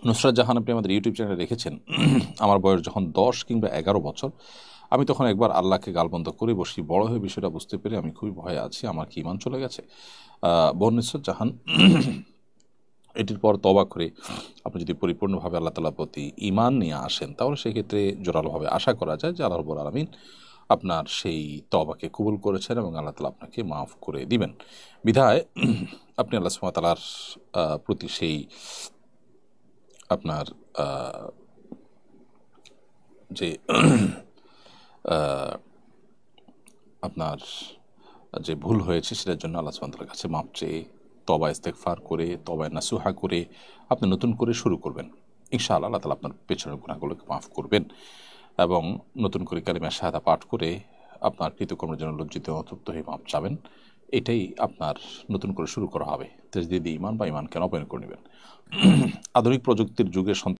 নুসরাত জাহান আপনি আমাদের ইউটিউব চ্যানেলে রেখেছেন, আমার বয়স যখন 10 কিংবা 11 বছর, আমি তখন একবার আল্লাহকে গালবন্ধ করে বসি। বড় হয়ে বিষয়টা বুঝতে পেরে আমি খুবই ভয়ে আছি, আমার কি ঈমান চলে গেছে? বোন নুসরাত জাহান, এটির পর তওবা করে আপনি যদি পরিপূর্ণভাবে আল্লাহ তাআলার প্রতি ঈমান নিয়ে আসেন, তাহলে সেক্ষেত্রে জোরালোভাবে আশা করা যায় যে আল্লাহ রাব্বুল আলামিন আপনার সেই তওবাকে কবুল করেছেন এবং আল্লাহ তাআলা আপনাকে মাফ করে দিবেন। বিধায় আপনি আল্লাহ সুবহানাহু ওয়া তাআলার প্রতি সেই আপনার যে আপনার যে ভুল হয়েছে সেটার জন্য আল্লাহ সুবহানাহু ওয়া তাআলার কাছে মাপ চেয়ে তওবা ইস্তেগফার করে, তওবা নাসুহা করে আপনি নতুন করে শুরু করবেন। ইনশাআল্লাহ আল্লাহ তাআলা আপনার পেছনের গুনাহগুলোকে মাফ করবেন এবং নতুন করে কালিমা শাহাদা পাঠ করে আপনার কৃতকর্মের জন্য লজ্জিত অতৃপ্ত হয়ে মাপ চাবেন। এটাই আপনার নতুন করে শুরু করা হবে। তাজদীদে ঈমান বা ঈমানকে নবায়ন করে নেবেন। আধুনিক প্রযুক্তির যুগে